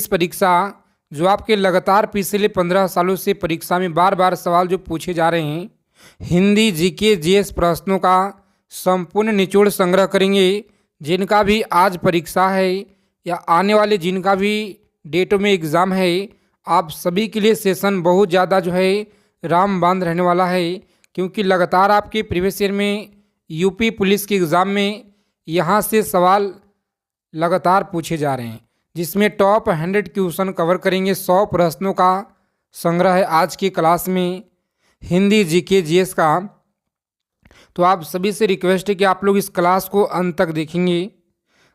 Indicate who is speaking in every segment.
Speaker 1: Police परीक्षा जो आपके लगातार पिछले 15 सालों से परीक्षा में बार बार सवाल जो पूछे जा रहे हैं, हिंदी जीके जीएस प्रश्नों का संपूर्ण निचोड़ संग्रह करेंगे। जिनका भी आज परीक्षा है या आने वाले जिनका भी डेटों में एग्ज़ाम है, आप सभी के लिए सेशन बहुत ज़्यादा जो है रामबाण रहने वाला है, क्योंकि लगातार आपके प्रीवियस ईयर में यूपी पुलिस के एग्ज़ाम में यहाँ से सवाल लगातार पूछे जा रहे हैं, जिसमें टॉप 100 क्वेश्चन कवर करेंगे। 100 प्रश्नों का संग्रह है आज की क्लास में हिंदी जीके जीएस का। तो आप सभी से रिक्वेस्ट है कि आप लोग इस क्लास को अंत तक देखेंगे।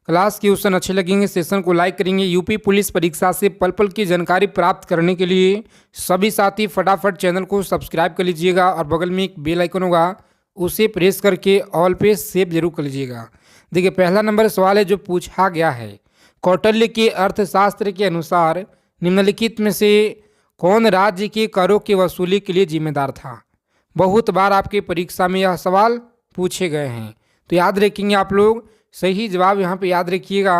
Speaker 1: क्लास के क्वेश्चन अच्छे लगेंगे, सेशन को लाइक करेंगे। यूपी पुलिस परीक्षा से पल पल की जानकारी प्राप्त करने के लिए सभी साथी फटाफट चैनल को सब्सक्राइब कर लीजिएगा और बगल में एक बेल आइकन होगा, उसे प्रेस करके ऑल पे सेव जरूर कर लीजिएगा। देखिए, पहला नंबर सवाल है जो पूछा गया है, कौटिल्य के अर्थशास्त्र के अनुसार निम्नलिखित में से कौन राज्य के करों की वसूली के लिए जिम्मेदार था। बहुत बार आपके परीक्षा में यह सवाल पूछे गए हैं, तो याद रखेंगे आप लोग। सही जवाब यहाँ पे याद रखिएगा,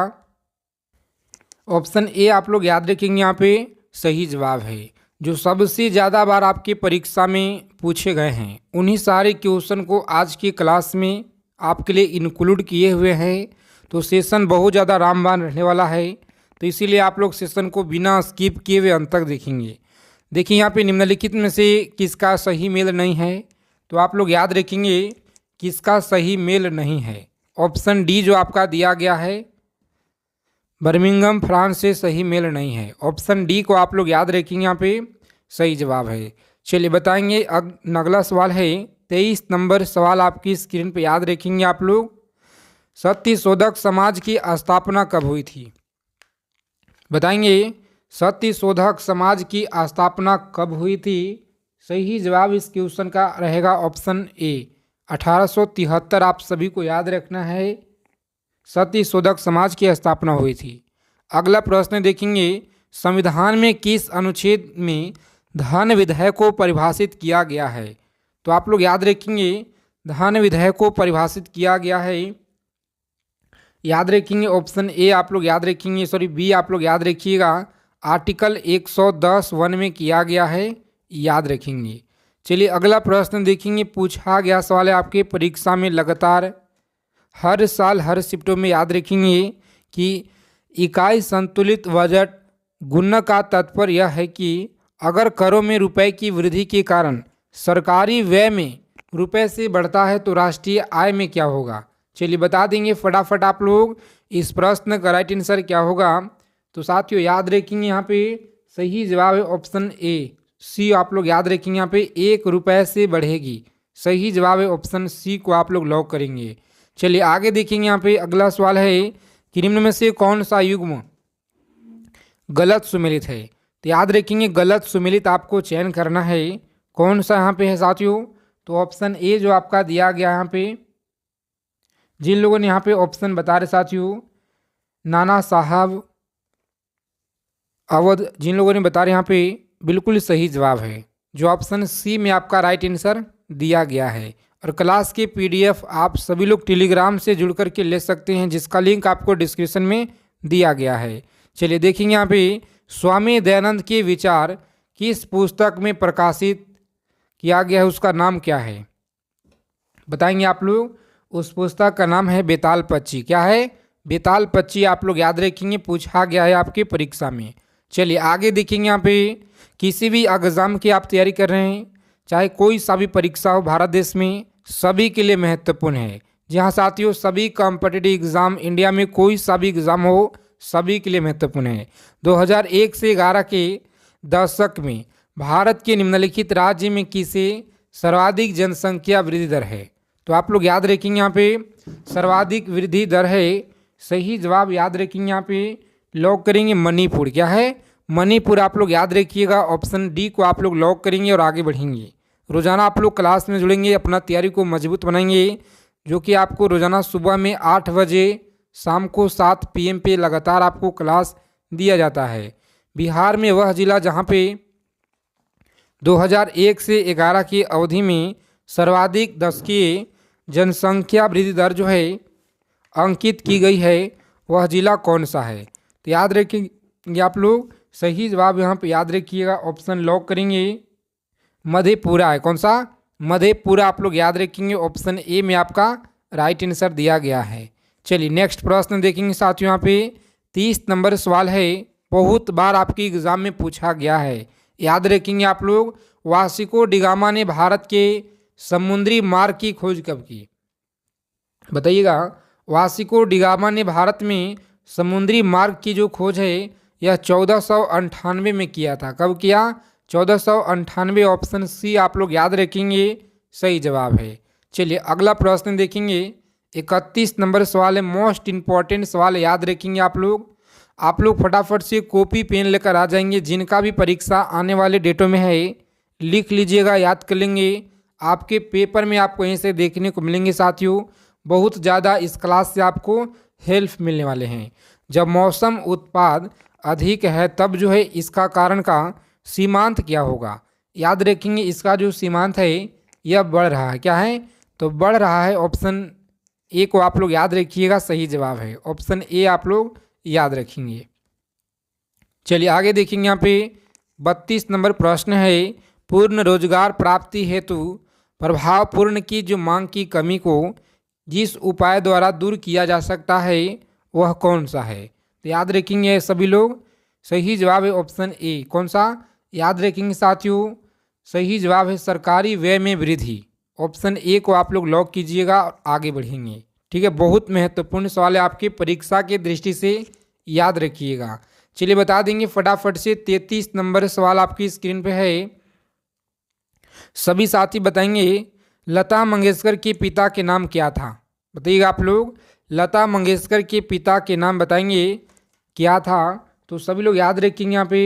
Speaker 1: ऑप्शन ए आप लोग याद रखेंगे, यहाँ पे सही जवाब है। जो सबसे ज़्यादा बार आपके परीक्षा में पूछे गए हैं, उन्हीं सारे क्वेश्चन को आज की क्लास में आपके लिए इंक्लूड किए हुए हैं। तो सेशन बहुत ज़्यादा रामबाण रहने वाला है, तो इसीलिए आप लोग सेशन को बिना स्किप किए हुए अंत तक देखेंगे। देखिए, यहाँ पे निम्नलिखित में से किसका सही मेल नहीं है, तो आप लोग याद रखेंगे किसका सही मेल नहीं है। ऑप्शन डी जो आपका दिया गया है बर्मिंघम फ्रांस से सही मेल नहीं है। ऑप्शन डी को आप लोग याद रखेंगे, यहाँ पे सही जवाब है। चलिए बताएंगे। अगला सवाल है 23 नंबर सवाल आपकी स्क्रीन पे याद रखेंगे आप लोग। सत्यशोधक समाज की स्थापना कब हुई थी? बताएंगे सत्यशोधक समाज की स्थापना कब हुई थी। सही जवाब इस क्वेश्चन का रहेगा ऑप्शन ए 1873। आप सभी को याद रखना है, सत्यशोधक समाज की स्थापना हुई थी। अगला प्रश्न देखेंगे, संविधान में किस अनुच्छेद में धन विधेयक को परिभाषित किया गया है। तो आप लोग याद रखेंगे धन विधेयक को परिभाषित किया गया है, याद रखेंगे ऑप्शन ए आप लोग याद रखेंगे, सॉरी बी आप लोग याद रखिएगा, आर्टिकल 110(1) में किया गया है, याद रखेंगे। चलिए अगला प्रश्न देखेंगे। पूछा गया सवाल है आपके परीक्षा में लगातार हर साल हर शिफ्टों में, याद रखेंगे कि इकाई संतुलित बजट गुणन का तात्पर्य यह है कि अगर करों में रुपए की वृद्धि के कारण सरकारी व्यय में रुपए से बढ़ता है तो राष्ट्रीय आय में क्या होगा। चलिए बता देंगे फटाफट आप लोग इस प्रश्न का राइट आंसर क्या होगा। तो साथियों याद रखेंगे, यहाँ पे सही जवाब है ऑप्शन ए सी आप लोग याद रखेंगे, यहाँ पे 1 रुपये से बढ़ेगी। सही जवाब है ऑप्शन सी को आप लोग लॉक करेंगे। चलिए आगे देखेंगे। यहाँ पे अगला सवाल है कि निम्न में से कौन सा युग्म गलत सुमेलित है। तो याद रखेंगे गलत सुमेलित आपको चयन करना है। कौन सा यहाँ पे है साथियों, तो ऑप्शन ए जो आपका दिया गया यहाँ पे, जिन लोगों ने यहाँ पे ऑप्शन बता रहे साथियों, नाना साहब अवध, जिन लोगों ने बता रहे यहाँ पे बिल्कुल सही जवाब है, जो ऑप्शन सी में आपका राइट आंसर दिया गया है। और क्लास के पीडीएफ आप सभी लोग टेलीग्राम से जुड़ करके ले सकते हैं, जिसका लिंक आपको डिस्क्रिप्शन में दिया गया है। चलिए देखेंगे यहाँ पे स्वामी दयानंद के विचार किस पुस्तक में प्रकाशित किया गया है, उसका नाम क्या है। बताएंगे आप लोग। उस पुस्तक का नाम है बेताल पक्षी। क्या है? बेताल पक्षी आप लोग याद रखेंगे, पूछा गया है आपकी परीक्षा में। चलिए आगे देखेंगे। यहाँ पे किसी भी एग्ज़ाम की आप तैयारी कर रहे हैं, चाहे कोई सा भी परीक्षा हो भारत देश में, सभी के लिए महत्वपूर्ण है। जी हाँ साथियों, सभी कॉम्पिटिटिव एग्ज़ाम इंडिया में कोई सा भी एग्ज़ाम हो, सभी के लिए महत्वपूर्ण है। 2001 से 11 के दशक में भारत के निम्नलिखित राज्य में किसे सर्वाधिक जनसंख्या वृद्धि दर है। तो आप लोग याद रखेंगे यहाँ पे सर्वाधिक वृद्धि दर है। सही जवाब याद रखेंगे, यहाँ पे लॉक करेंगे मणिपुर। क्या है? मणिपुर आप लोग याद रखिएगा, ऑप्शन डी को आप लोग लॉक करेंगे और आगे बढ़ेंगे। रोज़ाना आप लोग क्लास में जुड़ेंगे, अपना तैयारी को मजबूत बनाएंगे, जो कि आपको रोज़ाना सुबह में 8 बजे, शाम को 7 PM पे लगातार आपको क्लास दिया जाता है। बिहार में वह जिला जहाँ पे 2001 से 11 की अवधि में सर्वाधिक दशकीय जनसंख्या वृद्धि दर जो है अंकित की गई है, वह जिला कौन सा है। तो याद रखें ये आप लोग सही जवाब यहाँ पे याद रखिएगा, ऑप्शन लॉक करेंगे मधेपुरा है। कौन सा? मधेपुरा आप लोग याद रखेंगे, ऑप्शन ए में आपका राइट आंसर दिया गया है। चलिए नेक्स्ट प्रश्न देखेंगे साथियों, यहाँ पे 30 नंबर सवाल है, बहुत बार आपके एग्जाम में पूछा गया है, याद रखेंगे आप लोग। वास्को डी गामा ने भारत के समुद्री मार्ग की खोज कब की? बताइएगा। वास्को डी गामा ने भारत में समुद्री मार्ग की जो खोज है यह 1498 में किया था। कब किया? 1498। ऑप्शन सी आप लोग याद रखेंगे, सही जवाब है। चलिए अगला प्रश्न देखेंगे, 31 नंबर सवाल है, मोस्ट इंपॉर्टेंट सवाल याद रखेंगे आप लोग। आप लोग फटाफट से कॉपी पेन लेकर आ जाएंगे, जिनका भी परीक्षा आने वाले डेटों में है लिख लीजिएगा, याद कर लेंगे। आपके पेपर में आपको यहीं से देखने को मिलेंगे साथियों, बहुत ज़्यादा इस क्लास से आपको हेल्प मिलने वाले हैं। जब मौसम उत्पाद अधिक है तब जो है इसका कारण का सीमांत क्या होगा? याद रखेंगे, इसका जो सीमांत है यह बढ़ रहा है। क्या है? तो बढ़ रहा है। ऑप्शन ए को आप लोग याद रखिएगा, सही जवाब है। ऑप्शन ए आप लोग याद रखेंगे। चलिए आगे देखेंगे, यहाँ पे 32 नंबर प्रश्न है, पूर्ण रोजगार प्राप्ति हेतु प्रभावपूर्ण की जो मांग की कमी को जिस उपाय द्वारा दूर किया जा सकता है वह कौन सा है? तो याद रखेंगे सभी लोग, सही जवाब है ऑप्शन ए। कौन सा? याद रखेंगे साथियों, सही जवाब है सरकारी व्यय में वृद्धि। ऑप्शन ए को आप लोग लॉक कीजिएगा और आगे बढ़ेंगे। ठीक है, बहुत महत्वपूर्ण सवाल है आपकी परीक्षा के दृष्टि से, याद रखिएगा। चलिए बता देंगे फटाफट से, 33 नंबर सवाल आपकी स्क्रीन पे है, सभी साथी बताएंगे लता मंगेशकर के पिता के नाम क्या था? बताइएगा आप लोग, लता मंगेशकर के पिता के नाम बताएंगे क्या था? तो सभी लोग याद रखेंगे यहाँ पे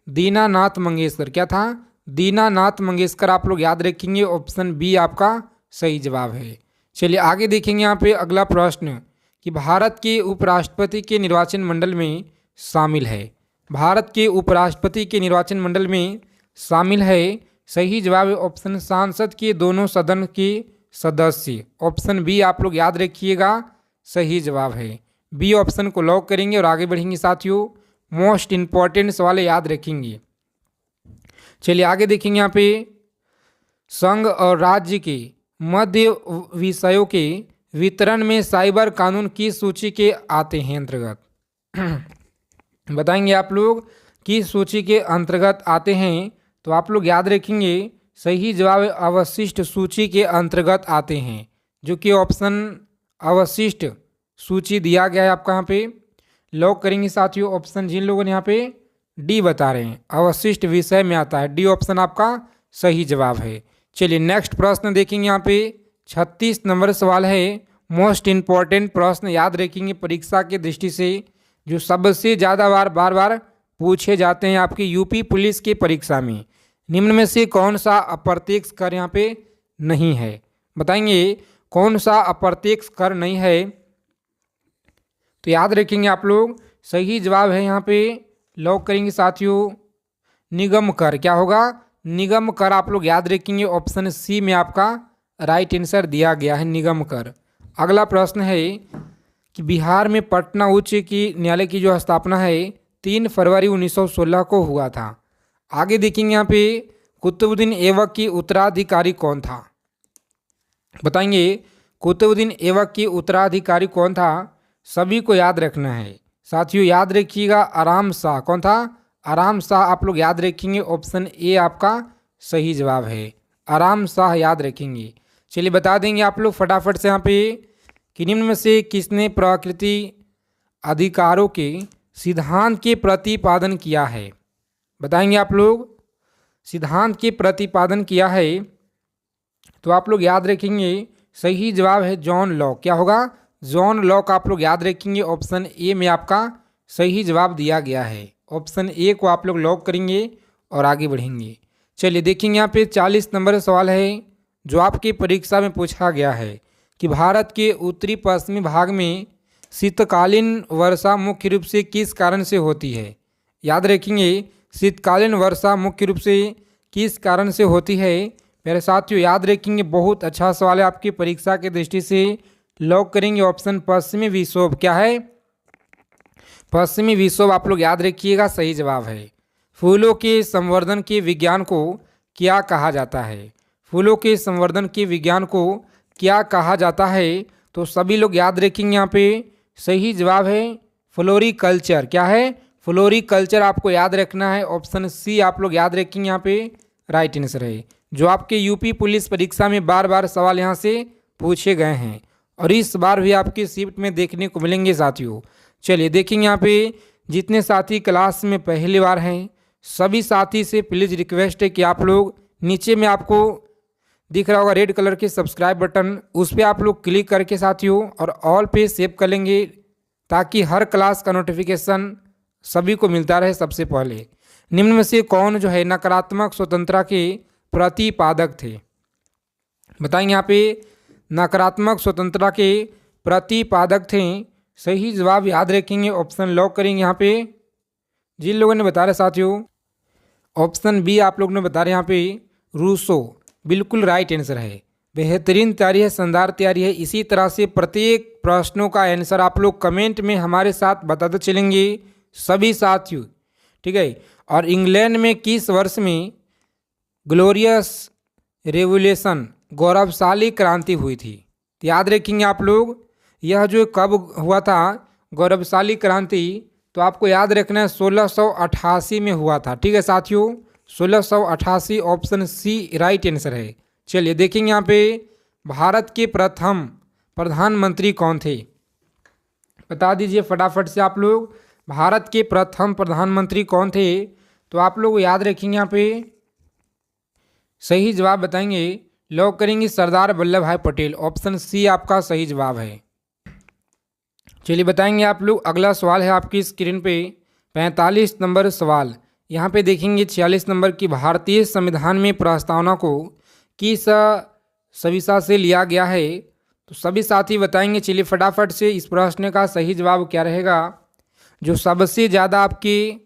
Speaker 1: दीनानाथ मंगेशकर। क्या था? दीनानाथ मंगेशकर आप लोग याद रखेंगे, ऑप्शन बी आपका सही जवाब है। चलिए आगे देखेंगे यहाँ पे अगला प्रश्न कि भारत के उपराष्ट्रपति के निर्वाचन मंडल में शामिल है। भारत के उपराष्ट्रपति के निर्वाचन मंडल में शामिल है, सही जवाब है ऑप्शन सांसद के दोनों सदन के सदस्य। ऑप्शन बी आप लोग याद रखिएगा, सही जवाब है। बी ऑप्शन को लॉक करेंगे और आगे बढ़ेंगे साथियों, मोस्ट इंपॉर्टेंट सवाल याद रखेंगे। चलिए आगे देखेंगे यहाँ पे, संघ और राज्य के मध्य विषयों के वितरण में साइबर कानून की सूची के आते हैं अंतर्गत? बताएंगे आप लोग किस सूची के अंतर्गत आते हैं? तो आप लोग याद रखेंगे, सही जवाब अवशिष्ट सूची के अंतर्गत आते हैं, जो कि ऑप्शन अवशिष्ट सूची दिया गया है आपका यहाँ पे, लॉक करेंगे साथियों। ऑप्शन जिन लोगों ने यहाँ पे डी बता रहे हैं अवशिष्ट विषय में आता है, डी ऑप्शन आपका सही जवाब है। चलिए नेक्स्ट प्रश्न देखेंगे, यहाँ पे 36 नंबर सवाल है, मोस्ट इंपॉर्टेंट प्रश्न याद रखेंगे परीक्षा के दृष्टि से, जो सबसे ज़्यादा बार बार पूछे जाते हैं आपकी यूपी पुलिस की परीक्षा में। निम्न में से कौन सा अप्रत्यक्ष कर यहाँ पे नहीं है? बताएंगे कौन सा अप्रत्यक्ष कर नहीं है? तो याद रखेंगे आप लोग, सही जवाब है यहाँ पे, लॉक करेंगे साथियों, निगम कर। क्या होगा? निगम कर आप लोग याद रखेंगे, ऑप्शन सी में आपका राइट आंसर दिया गया है, निगम कर। अगला प्रश्न है कि बिहार में पटना उच्च न्यायालय की जो स्थापना है 3 फरवरी 1916 को हुआ था। आगे देखेंगे यहाँ पे, कुतुबुद्दीन ऐबक की उत्तराधिकारी कौन था? बताएंगे कुतुबुद्दीन ऐबक की उत्तराधिकारी कौन था? सभी को याद रखना है साथियों, याद रखिएगा आराम शाह। कौन था? आराम शाह आप लोग याद रखेंगे, ऑप्शन ए आपका सही जवाब है, आराम शाह याद रखेंगे। चलिए बता देंगे आप लोग फटाफट से यहाँ पे कि निम्न में से किसने प्रकृति अधिकारों के सिद्धांत के प्रतिपादन किया है? बताएंगे आप लोग, सिद्धांत के प्रतिपादन किया है, तो आप लोग याद रखेंगे, सही जवाब है जॉन लॉक। क्या होगा? जॉन लॉक आप लोग याद रखेंगे, ऑप्शन ए में आपका सही जवाब दिया गया है। ऑप्शन ए को आप लोग लॉक करेंगे और आगे बढ़ेंगे। चलिए देखेंगे यहाँ पे 40 नंबर सवाल है, जो आपकी परीक्षा में पूछा गया है कि भारत के उत्तरी पश्चिमी भाग में शीतकालीन वर्षा मुख्य रूप से किस कारण से होती है? याद रखेंगे, शीतकालीन वर्षा मुख्य रूप से किस कारण से होती है? मेरे साथियों याद रखेंगे, बहुत अच्छा सवाल है आपकी परीक्षा की दृष्टि से, लॉक करेंगे ऑप्शन पश्चिमी विक्षोभ। क्या है? पश्चिमी विक्षोभ आप लोग याद रखिएगा सही जवाब है। फूलों के संवर्धन के विज्ञान को क्या कहा जाता है? फूलों के संवर्धन के विज्ञान को क्या कहा जाता है? तो सभी लोग याद रखेंगे यहाँ पे सही जवाब है फ्लोरिकल्चर। क्या है? फ्लोरिकल्चर आपको याद रखना है। ऑप्शन सी आप लोग याद रखेंगे यहाँ पे राइट आंसर है, जो आपके यूपी पुलिस परीक्षा में बार बार सवाल यहाँ से पूछे गए हैं और इस बार भी आपकी शिफ्ट में देखने को मिलेंगे साथियों। चलिए देखेंगे यहाँ पे जितने साथी क्लास में पहली बार हैं सभी साथी से प्लीज़ रिक्वेस्ट है कि आप लोग नीचे में आपको दिख रहा होगा रेड कलर के सब्सक्राइब बटन, उस पर आप लोग क्लिक करके साथियों और ऑल पे सेव कर लेंगे ताकि हर क्लास का नोटिफिकेशन सभी को मिलता रहे सबसे पहले। निम्न में से कौन जो है नकारात्मक स्वतंत्रता के प्रतिपादक थे? बताएंगे यहाँ पे नकारात्मक स्वतंत्रता के प्रतिपादक थे। सही जवाब याद रखेंगे, ऑप्शन लॉक करेंगे यहाँ पे। जिन लोगों ने बता रहे साथियों ऑप्शन बी आप लोग ने बता रहे यहाँ पे रूसो, बिल्कुल राइट आंसर है। बेहतरीन तैयारी है, शानदार तैयारी है। इसी तरह से प्रत्येक प्रश्नों का आंसर आप लोग कमेंट में हमारे साथ बताते चलेंगे सभी साथियों, ठीक है। और इंग्लैंड में किस वर्ष में ग्लोरियस रेवोल्यूशन गौरवशाली क्रांति हुई थी? तो याद रखेंगे आप लोग यह जो कब हुआ था गौरवशाली क्रांति, तो आपको याद रखना है 1688 में हुआ था, ठीक है साथियों। 1688 ऑप्शन सी राइट आंसर है। चलिए देखेंगे यहाँ पे भारत के प्रथम प्रधानमंत्री कौन थे? बता दीजिए फटाफट से आप लोग, भारत के प्रथम प्रधानमंत्री कौन थे? तो आप लोग याद रखेंगे यहाँ पे सही जवाब बताएंगे, लॉक करेंगे सरदार वल्लभ भाई पटेल। ऑप्शन सी आपका सही जवाब है। चलिए बताएंगे आप लोग अगला सवाल है आपकी स्क्रीन पे 45 नंबर सवाल। यहाँ पे देखेंगे 46 नंबर की भारतीय संविधान में प्रस्तावना को किस सविशा से लिया गया है? तो सभी साथी बताएंगे। चलिए फटाफट से इस प्रश्न का सही जवाब क्या रहेगा जो सबसे ज़्यादा आपके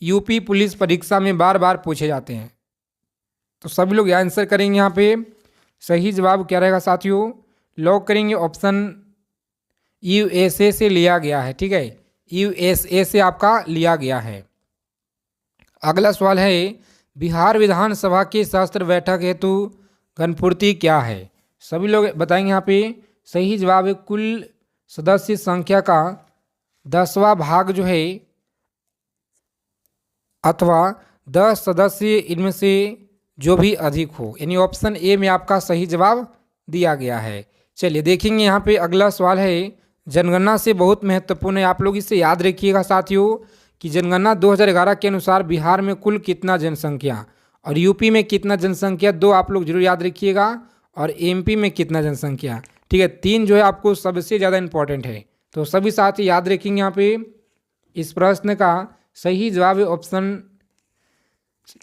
Speaker 1: यूपी पुलिस परीक्षा में बार बार पूछे जाते हैं? तो सभी लोग आंसर करेंगे यहाँ पे। सही जवाब क्या रहेगा साथियों? लॉक करेंगे ऑप्शन यूएसए से लिया गया है, ठीक है। यूएसए से आपका लिया गया है। अगला सवाल है बिहार विधानसभा की सत्र बैठक हेतु घनपूर्ति क्या है? सभी लोग बताएंगे यहाँ पे सही जवाब है कुल सदस्य संख्या का 10वां भाग जो है अथवा 10 सदस्य इनमें से जो भी अधिक हो, यानी ऑप्शन ए में आपका सही जवाब दिया गया है। चलिए देखेंगे यहाँ पे अगला सवाल है जनगणना से बहुत महत्वपूर्ण है, आप लोग इसे याद रखिएगा साथियों कि जनगणना 2011 के अनुसार बिहार में कुल कितना जनसंख्या और यूपी में कितना जनसंख्या, दो आप लोग जरूर याद रखिएगा, और एमपी में कितना जनसंख्या, ठीक है। तीन जो है आपको सबसे ज़्यादा इंपॉर्टेंट है, तो सभी साथी याद रखेंगे। यहाँ पे इस प्रश्न का सही जवाब है ऑप्शन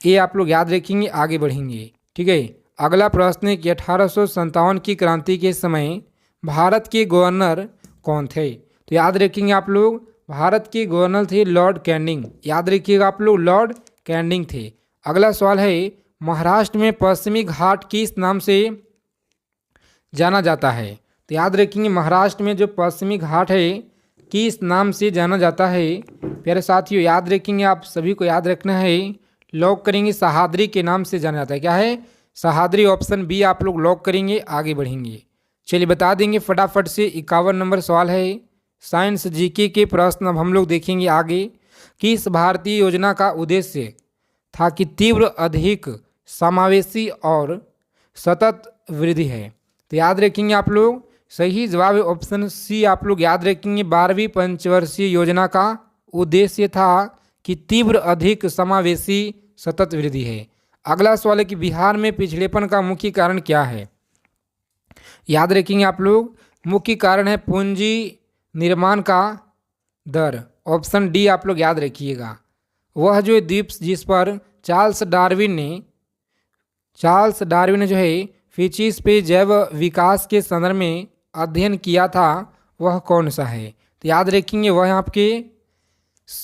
Speaker 1: ए, आप लोग याद रखेंगे, आगे बढ़ेंगे, ठीक है। अगला प्रश्न है कि 1857 की क्रांति के समय भारत के गवर्नर कौन थे? तो याद रखेंगे आप लोग भारत के गवर्नर थे लॉर्ड कैनिंग, याद रखिएगा आप लोग लॉर्ड कैनिंग थे। अगला सवाल है महाराष्ट्र में पश्चिमी घाट किस नाम से जाना जाता है? तो याद रखेंगे महाराष्ट्र में जो पश्चिमी घाट है किस नाम से जाना जाता है? प्यारे साथियों याद रखेंगे, आप सभी को याद रखना है। लॉक करेंगे सहाद्री के नाम से जाना जाता है। क्या है? सहाद्री। ऑप्शन बी आप लोग लॉक करेंगे, आगे बढ़ेंगे। चलिए बता देंगे फटाफट से 51 नंबर सवाल है साइंस जीके के प्रश्न अब हम लोग देखेंगे आगे। किस भारतीय योजना का उद्देश्य था कि तीव्र, अधिक समावेशी और सतत वृद्धि है? तो याद रखेंगे आप लोग सही जवाब है ऑप्शन सी, आप लोग याद रखेंगे 12वीं पंचवर्षीय योजना का उद्देश्य था कि तीव्र, अधिक समावेशी, सतत वृद्धि है। अगला सवाल है कि बिहार में पिछड़ेपन का मुख्य कारण क्या है? याद रखेंगे आप लोग मुख्य कारण है पूंजी निर्माण का दर। ऑप्शन डी आप लोग याद रखिएगा। वह जो द्वीप जिस पर चार्ल्स डार्विन ने जो है फिचिस पे जैव विकास के संदर्भ में अध्ययन किया था वह कौन सा है? तो याद रखेंगे वह आपके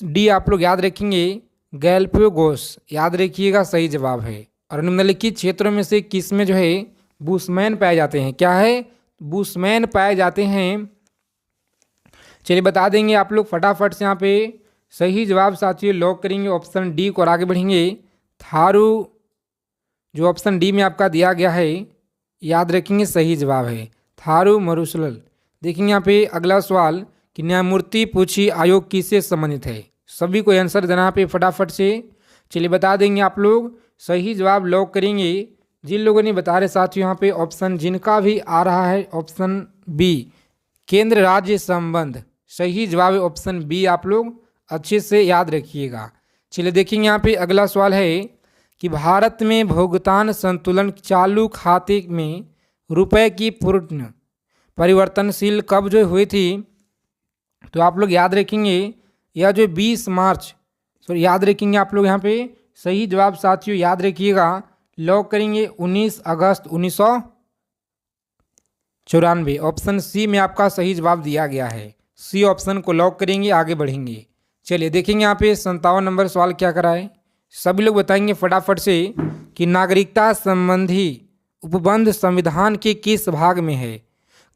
Speaker 1: डी आप लोग याद रखेंगे गैलापागोस, याद रखिएगा सही जवाब है। और निम्नलिखित क्षेत्रों में से किस में जो है बुशमैन पाए जाते हैं? क्या है? बुशमैन पाए जाते हैं चलिए बता देंगे आप लोग फटाफट से यहाँ पे सही जवाब साथियों लॉक करेंगे ऑप्शन डी को और आगे बढ़ेंगे। थारू जो ऑप्शन डी में आपका दिया गया है याद रखेंगे सही जवाब है थारू मरुसलल। देखेंगे यहाँ पे अगला सवाल कि न्यायमूर्ति पूछी आयोग किससे संबंधित है। सभी को आंसर देना यहाँ पे फटाफट से। चलिए बता देंगे आप लोग सही जवाब लॉक करेंगे। जिन लोगों ने बता रहे साथियों यहाँ पे ऑप्शन जिनका भी आ रहा है ऑप्शन बी केंद्र राज्य संबंध, सही जवाब है ऑप्शन बी। आप लोग अच्छे से याद रखिएगा। चलिए देखेंगे यहाँ पे अगला सवाल है कि भारत में भुगतान संतुलन चालू खाते में रुपए की पूर्ण परिवर्तनशील कब जो हुई थी, तो आप लोग याद रखेंगे यह जो 20 मार्च याद रखेंगे आप लोग यहाँ पे सही जवाब साथियों याद रखिएगा लॉक करेंगे 19 अगस्त 1994। ऑप्शन सी में आपका सही जवाब दिया गया है, सी ऑप्शन को लॉक करेंगे आगे बढ़ेंगे। चलिए देखेंगे यहाँ पे 57 नंबर सवाल क्या करा है। सभी लोग बताएंगे फटाफट से कि नागरिकता संबंधी उपबंध संविधान के किस भाग में है।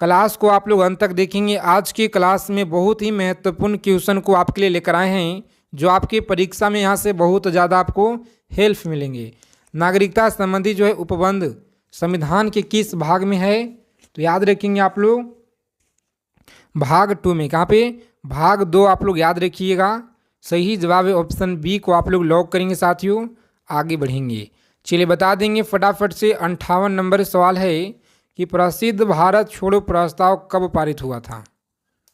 Speaker 1: क्लास को आप लोग अंत तक देखेंगे। आज की क्लास में बहुत ही महत्वपूर्ण क्वेश्चन को आपके लिए लेकर आए हैं जो आपकी परीक्षा में यहाँ से बहुत ज़्यादा आपको हेल्प मिलेंगे। नागरिकता संबंधी जो है उपबंध संविधान के किस भाग में है, तो याद रखेंगे आप लोग भाग 2 में। कहाँ पे भाग 2 आप लोग याद रखिएगा। सही जवाब है ऑप्शन बी को आप लोग लॉक करेंगे साथियों आगे बढ़ेंगे। चलिए बता देंगे फटाफट से 58 नंबर सवाल है कि प्रसिद्ध भारत छोड़ो प्रस्ताव कब पारित हुआ था।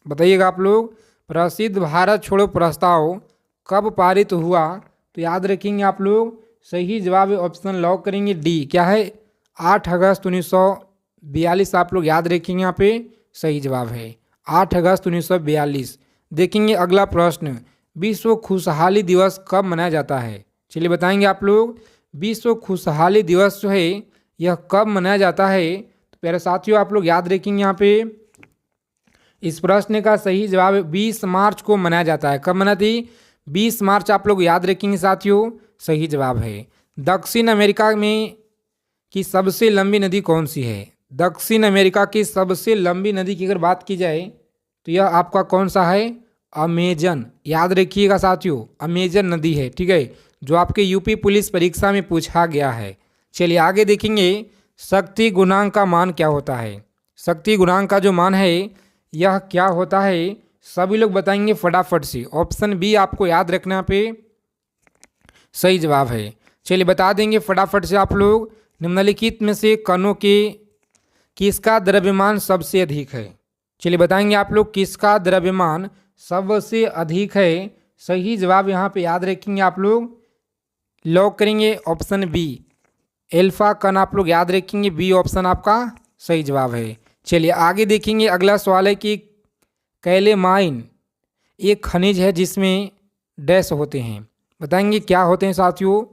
Speaker 1: बताइएगा आप लोग प्रसिद्ध भारत छोड़ो प्रस्ताव कब पारित हुआ, तो याद रखेंगे आप लोग सही जवाब है ऑप्शन लॉक करेंगे डी क्या है 8 अगस्त 1942। आप लोग याद रखेंगे यहाँ पे सही जवाब है 8 अगस्त 1942। देखेंगे अगला प्रश्न विश्व खुशहाली दिवस कब मनाया जाता है। चलिए बताएंगे आप लोग विश्व खुशहाली दिवस जो है यह कब मनाया जाता है। तो प्यारे साथियों आप लोग याद रखेंगे यहाँ पे इस प्रश्न का सही जवाब 20 मार्च को मनाया जाता है। कब मनाती 20 मार्च आप लोग याद रखेंगे साथियों सही जवाब है। दक्षिण अमेरिका में की सबसे लंबी नदी कौन सी है। दक्षिण अमेरिका की सबसे लंबी नदी की अगर बात की जाए तो यह आपका कौन सा है अमेजन। याद रखिएगा साथियों अमेजन नदी है, ठीक है, जो आपके यूपी पुलिस परीक्षा में पूछा गया है। चलिए आगे देखेंगे शक्ति गुणांक का मान क्या होता है। शक्ति गुणांक का जो मान है यह क्या होता है, सभी लोग बताएंगे फटाफट से। ऑप्शन बी आपको याद रखना पे सही जवाब है। चलिए बता देंगे फटाफट से आप लोग निम्नलिखित में से कणों के किसका द्रव्यमान सबसे अधिक है। चलिए बताएंगे आप लोग किसका द्रव्यमान सबसे अधिक है। सही जवाब यहाँ पे याद रखेंगे आप लोग लॉक करेंगे ऑप्शन बी एल्फा कण आप लोग याद रखेंगे बी ऑप्शन आपका सही जवाब है। चलिए आगे देखेंगे अगला सवाल है कि कैलेमाइन एक खनिज है जिसमें डैश होते हैं। बताएंगे क्या होते हैं साथियों,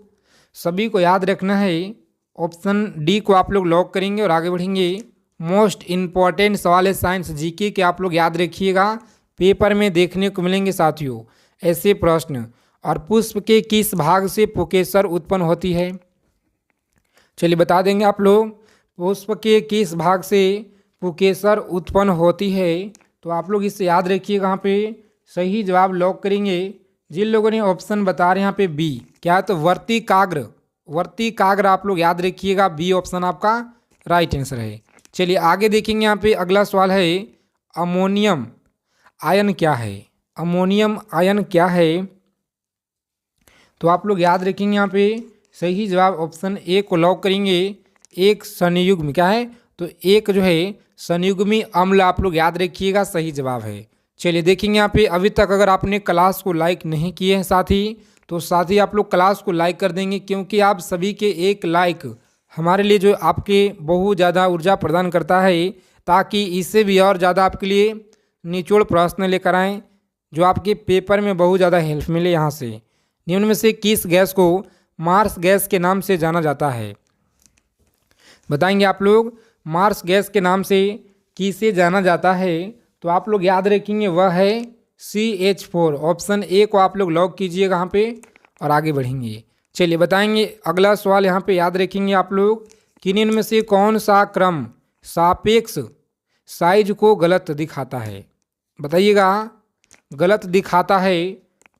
Speaker 1: सभी को याद रखना है। ऑप्शन डी को आप लोग लॉक करेंगे और आगे बढ़ेंगे। मोस्ट इम्पॉर्टेंट सवाल है साइंस जीके के, आप लोग याद रखिएगा पेपर में देखने को मिलेंगे साथियों ऐसे प्रश्न। और पुष्प के किस भाग से पुकेसर उत्पन्न होती है। चलिए बता देंगे आप लोग पुष्प के किस भाग से पुकेसर उत्पन्न होती है, तो आप लोग इसे याद रखिएगा। यहाँ पे सही जवाब लॉक करेंगे। जिन लोगों ने ऑप्शन बता रहे हैं यहाँ पे बी क्या है, तो वर्ती काग्र, वर्ती काग्र आप लोग याद रखिएगा बी ऑप्शन आपका राइट आंसर है। चलिए आगे देखेंगे यहाँ पे अगला सवाल है अमोनियम आयन क्या है। अमोनियम आयन क्या है, तो आप लोग याद रखेंगे यहाँ पे सही जवाब ऑप्शन ए को लॉक करेंगे। एक संयुग्म क्या है, तो एक जो है संयुग्मी अम्ल आप लोग याद रखिएगा सही जवाब है। चलिए देखेंगे यहाँ पे अभी तक अगर आपने क्लास को लाइक नहीं किए हैं साथी, तो साथी आप लोग क्लास को लाइक कर देंगे, क्योंकि आप सभी के एक लाइक हमारे लिए जो आपके बहुत ज़्यादा ऊर्जा प्रदान करता है, ताकि इससे भी और ज़्यादा आपके लिए निचोड़ प्रश्न लेकर आएँ जो आपके पेपर में बहुत ज़्यादा हेल्प मिले। यहाँ से निम्न में से किस गैस को मार्स गैस के नाम से जाना जाता है। बताएंगे आप लोग मार्स गैस के नाम से किसे जाना जाता है, तो आप लोग याद रखेंगे वह है CH4। ऑप्शन ए को आप लोग लॉक कीजिएगा यहाँ पे और आगे बढ़ेंगे। चलिए बताएंगे अगला सवाल यहाँ पे याद रखेंगे आप लोग कि इनमें से कौन सा क्रम सापेक्ष साइज को गलत दिखाता है। बताइएगा गलत दिखाता है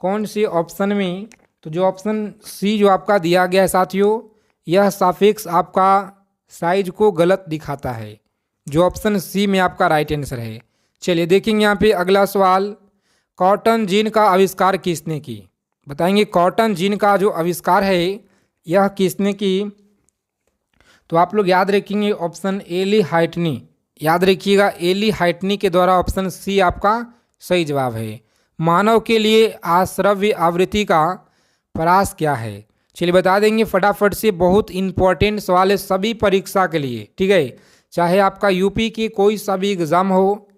Speaker 1: कौन से ऑप्शन में। तो जो ऑप्शन सी जो आपका दिया गया है साथियों, यह सापेक्ष आपका साइज को गलत दिखाता है। जो ऑप्शन सी में आपका राइट आंसर है। चलिए देखेंगे यहाँ पे अगला सवाल, कॉटन जीन का आविष्कार किसने की? बताएंगे कॉटन जीन का जो आविष्कार है यह किसने की? तो आप लोग याद रखेंगे ऑप्शन एली हाइटनी, याद रखिएगा एली हाइटनी के द्वारा ऑप्शन सी आपका सही जवाब है। मानव के लिए आश्रव्य आवृत्ति का परास क्या है? चलिए बता देंगे फटाफट से, बहुत इंपॉर्टेंट सवाल है सभी परीक्षा के लिए, ठीक है। चाहे आपका यूपी की कोई सा भी एग्ज़ाम हो,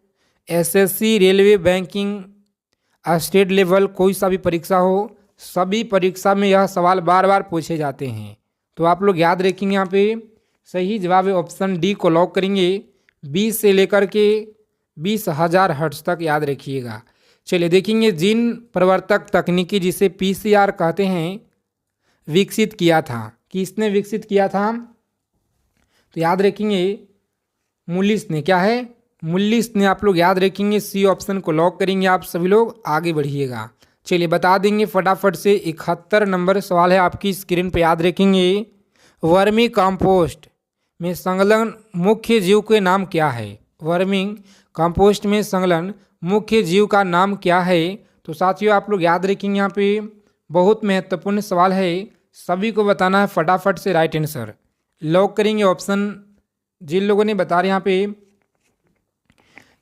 Speaker 1: SSC, railway, banking, state level कोई सा भी परीक्षा हो, सभी परीक्षा में यह सवाल बार बार पूछे जाते हैं। तो आप लोग याद रखेंगे यहाँ पे सही जवाब है ऑप्शन डी को लॉक करेंगे। 20 से लेकर के 20,000 हर्ट्ज तक याद रखिएगा। चलिए देखेंगे जीन प्रवर्तक तकनीकी जिसे पीसीआर कहते हैं विकसित किया था, किसने विकसित किया था? तो याद रखेंगे मुलिस ने। क्या है? मुलिस ने। आप लोग याद रखेंगे सी ऑप्शन को लॉक करेंगे। आप सभी लोग आगे बढ़िएगा। चलिए बता देंगे फटाफट से 71 नंबर सवाल है आपकी स्क्रीन पर, याद रखेंगे वर्मी कंपोस्ट में संलग्न मुख्य जीव के नाम क्या है? वर्मिंग कंपोस्ट में संलग्न मुख्य जीव का नाम क्या है? तो साथियों आप लोग याद रखेंगे यहाँ पे बहुत महत्वपूर्ण सवाल है, सभी को बताना है फटाफट से राइट आंसर। लॉक करेंगे ऑप्शन जिन लोगों ने बता रहे यहाँ पे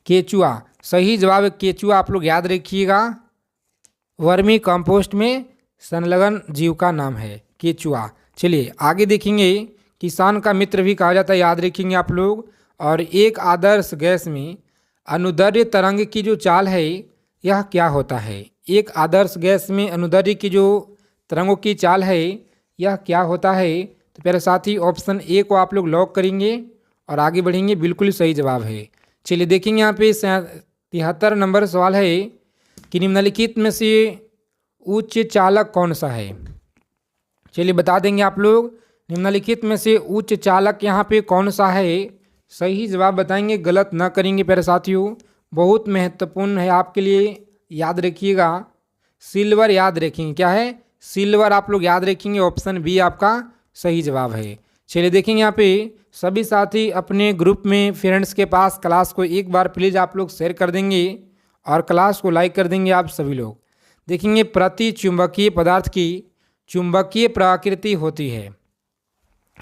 Speaker 1: केचुआ, सही जवाब है केचुआ। आप लोग याद रखिएगा वर्मी कंपोस्ट में संलग्न जीव का नाम है केचुआ। चलिए आगे देखेंगे किसान का मित्र भी कहा जाता है, याद रखेंगे आप लोग। और एक आदर्श गैस में अनुदैर्ध्य तरंग की जो चाल है यह क्या होता है? एक आदर्श गैस में अनुदैर्ध्य की जो तरंगों की चाल है यह क्या होता है? तो प्यारे साथी ऑप्शन ए को आप लोग लॉक करेंगे और आगे बढ़ेंगे, बिल्कुल सही जवाब है। चलिए देखेंगे यहाँ पे 73 नंबर सवाल है कि निम्नलिखित में से उच्च चालक कौन सा है? चलिए बता देंगे आप लोग निम्नलिखित में से उच्च चालक यहाँ पे कौन सा है? सही जवाब बताएंगे, गलत ना करेंगे प्यारे साथियों। बहुत महत्वपूर्ण है आपके लिए, याद रखिएगा सिल्वर, याद रखेंगे क्या है? सिल्वर। आप लोग याद रखेंगे ऑप्शन बी आपका सही जवाब है। चलिए देखेंगे यहाँ पे सभी साथी अपने ग्रुप में फ्रेंड्स के पास क्लास को एक बार प्लीज़ आप लोग शेयर कर देंगे और क्लास को लाइक कर देंगे आप सभी लोग। देखेंगे प्रति चुंबकीय पदार्थ की चुंबकीय प्रकृति होती है,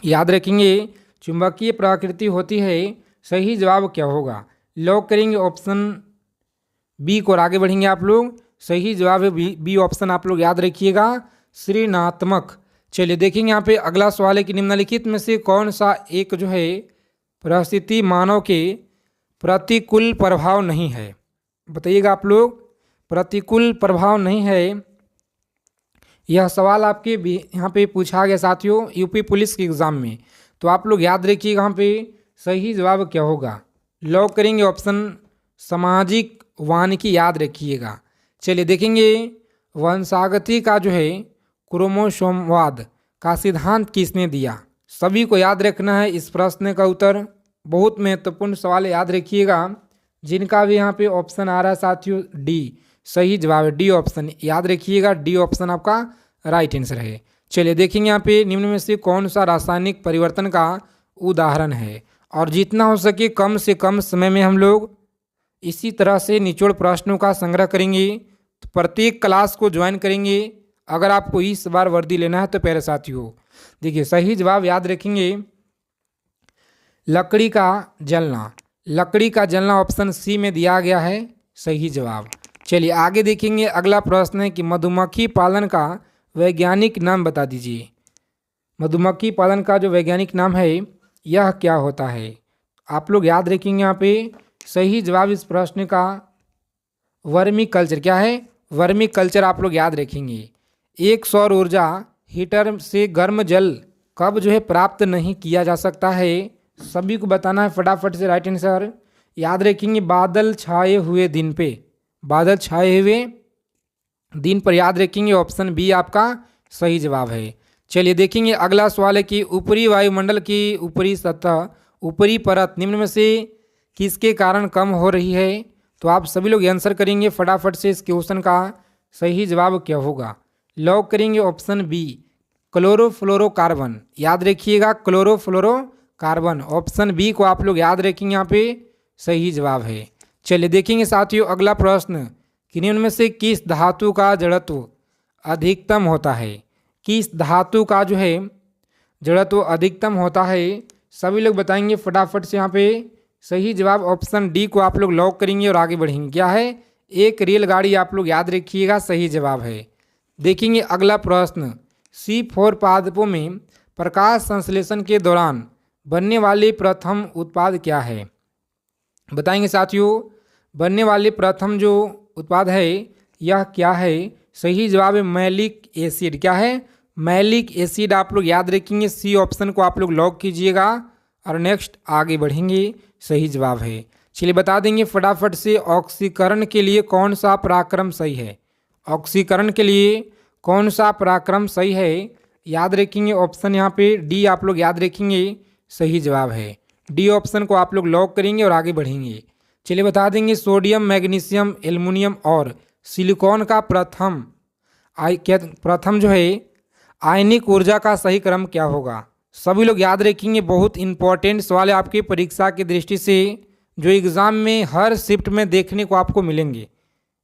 Speaker 1: याद रखेंगे चुंबकीय प्रकृति होती है। सही जवाब क्या होगा? लॉक करेंगे ऑप्शन बी को और आगे बढ़ेंगे आप लोग। सही जवाब है बी ऑप्शन, आप लोग याद रखिएगा ऋणात्मक। चलिए देखेंगे यहाँ पे अगला सवाल है कि निम्नलिखित में से कौन सा एक जो है परिस्थिति मानव के प्रतिकूल प्रभाव नहीं है? बताइएगा आप लोग, प्रतिकूल प्रभाव नहीं है। यह सवाल आपके यहाँ पे पूछा गया साथियों यूपी पुलिस के एग्ज़ाम में। तो आप लोग याद रखिएगा यहाँ पे सही जवाब क्या होगा? लॉक करेंगे ऑप्शन सामाजिक वानिकी, याद रखिएगा। चलिए देखेंगे वंशागति का जो है क्रोमोसोमवाद का सिद्धांत किसने दिया? सभी को याद रखना है इस प्रश्न का उत्तर, बहुत महत्वपूर्ण सवाल है, याद रखिएगा। जिनका भी यहाँ पे ऑप्शन आ रहा है साथियों डी सही जवाब है, डी ऑप्शन याद रखिएगा, डी ऑप्शन आपका राइट आंसर है। चलिए देखेंगे यहाँ पे निम्न में से कौन सा रासायनिक परिवर्तन का उदाहरण है? और जितना हो सके कम से कम समय में हम लोग इसी तरह से निचोड़ प्रश्नों का संग्रह करेंगे। तो प्रत्येक क्लास को ज्वाइन करेंगे अगर आपको इस बार वर्दी लेना है तो प्यारे साथियों। देखिए सही जवाब याद रखेंगे लकड़ी का जलना, लकड़ी का जलना ऑप्शन सी में दिया गया है सही जवाब। चलिए आगे देखेंगे अगला प्रश्न है कि मधुमक्खी पालन का वैज्ञानिक नाम बता दीजिए। मधुमक्खी पालन का जो वैज्ञानिक नाम है यह क्या होता है? आप लोग याद रखेंगे यहाँ पे सही जवाब इस प्रश्न का वर्मी कल्चर। क्या है? वर्मी कल्चर आप लोग याद रखेंगे। एक सौर ऊर्जा हीटर से गर्म जल कब जो है प्राप्त नहीं किया जा सकता है? सभी को बताना है फटाफट से राइट आंसर। याद रखेंगे बादल छाए हुए दिन पे, बादल छाए हुए दिन पर, याद रखेंगे ऑप्शन बी आपका सही जवाब है। चलिए देखेंगे अगला सवाल है कि ऊपरी वायुमंडल की ऊपरी सतह, ऊपरी परत निम्न में से किसके कारण कम हो रही है? तो आप सभी लोग आंसर करेंगे फटाफट से। इस क्वेश्चन का सही जवाब क्या होगा? लॉक करेंगे ऑप्शन बी, क्लोरोफ्लोरोकार्बन। याद रखिएगा, क्लोरोफ्लोरोकार्बन, ऑप्शन बी को आप लोग याद रखेंगे, यहाँ पे सही जवाब है। चलिए देखेंगे साथियों अगला प्रश्न, किन्हीं उनमें से किस धातु का जड़त्व अधिकतम होता है? किस धातु का जो है जड़त्व अधिकतम होता है? सभी लोग बताएंगे फटाफट से। यहाँ पे सही जवाब ऑप्शन डी को आप लोग लॉक करेंगे और आगे बढ़ेंगे। क्या है? एक रेलगाड़ी, आप लोग याद रखिएगा, सही जवाब है। देखेंगे अगला प्रश्न, C4 पादपों में प्रकाश संश्लेषण के दौरान बनने वाले प्रथम उत्पाद क्या है? बताएंगे साथियों, बनने वाले प्रथम जो उत्पाद है यह क्या है? सही जवाब है मैलिक एसिड। क्या है? मैलिक एसिड, आप लोग याद रखेंगे। सी ऑप्शन को आप लोग लॉक कीजिएगा और नेक्स्ट आगे बढ़ेंगे, सही जवाब है। चलिए बता देंगे फटाफट से, ऑक्सीकरण के लिए कौन सा पराक्रम सही है? ऑक्सीकरण के लिए कौन सा पराक्रम सही है? याद रखेंगे ऑप्शन यहाँ पे डी, आप लोग याद रखेंगे, सही जवाब है। डी ऑप्शन को आप लोग लॉक करेंगे और आगे बढ़ेंगे। चलिए बता देंगे सोडियम, मैग्नीशियम, एल्युमिनियम और सिलिकॉन का प्रथम जो है आयनिक ऊर्जा का सही क्रम क्या होगा? सभी लोग याद रखेंगे, बहुत इंपॉर्टेंट सवाल है आपकी परीक्षा की दृष्टि से, जो एग्ज़ाम में हर शिफ्ट में देखने को आपको मिलेंगे।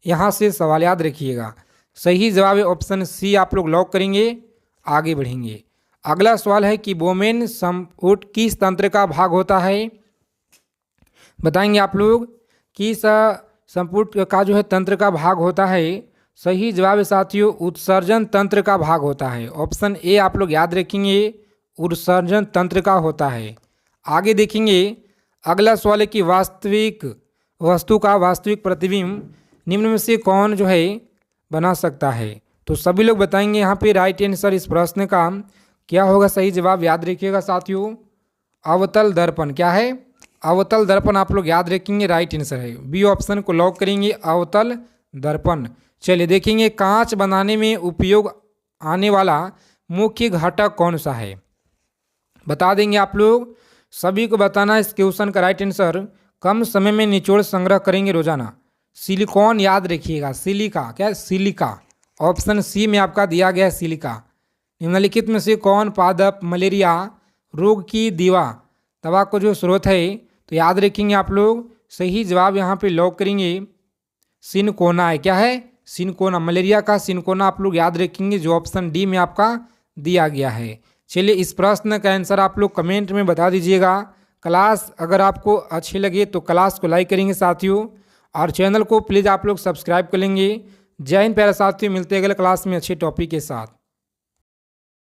Speaker 1: यहाँ से सवाल याद रखिएगा। सही जवाब है ऑप्शन सी, आप लोग लॉक करेंगे, आगे बढ़ेंगे। अगला सवाल है कि बोमेन संपुट किस तंत्र का भाग होता है? बताएंगे आप लोग किस संपुट का जो है तंत्र का भाग होता है? सही जवाब है साथियों उत्सर्जन तंत्र का भाग होता है। ऑप्शन ए आप लोग याद रखेंगे, उत्सर्जन तंत्र का होता है। आगे देखेंगे अगला सवाल है कि वास्तविक वस्तु का वास्तविक प्रतिबिंब निम्न में से कौन जो है बना सकता है? तो सभी लोग बताएंगे यहाँ पे राइट आंसर इस प्रश्न का क्या होगा? सही जवाब याद रखिएगा साथियों, अवतल दर्पण। क्या है? अवतल दर्पण, आप लोग याद रखेंगे, राइट आंसर है। बी ऑप्शन को लॉक करेंगे, अवतल दर्पण। चलिए देखेंगे कांच बनाने में उपयोग आने वाला मुख्य घटक कौन सा है? बता देंगे आप लोग, सभी को बताना इस क्वेश्चन का राइट आंसर। कम समय में निचोड़ संग्रह करेंगे रोजाना। सिलिकॉन याद रखिएगा, सिलिका। क्या है? सिलिका, ऑप्शन सी में आपका दिया गया है सिलिका। निम्नलिखित में से कौन पादप मलेरिया रोग की दवा को जो स्रोत है? तो याद रखेंगे आप लोग, सही जवाब यहाँ पे लॉक करेंगे, सिनकोना है। क्या है? सिनकोना, मलेरिया का सिनकोना आप लोग याद रखेंगे, जो ऑप्शन डी में आपका दिया गया है। चलिए इस प्रश्न का आंसर आप लोग कमेंट में बता दीजिएगा। क्लास अगर आपको अच्छी लगे तो क्लास को लाइक करेंगे साथियों, और चैनल को प्लीज़ आप लोग सब्सक्राइब कर लेंगे। जय हिंद प्यारे साथियों, मिलते हैं अगले क्लास में अच्छे टॉपिक के साथ।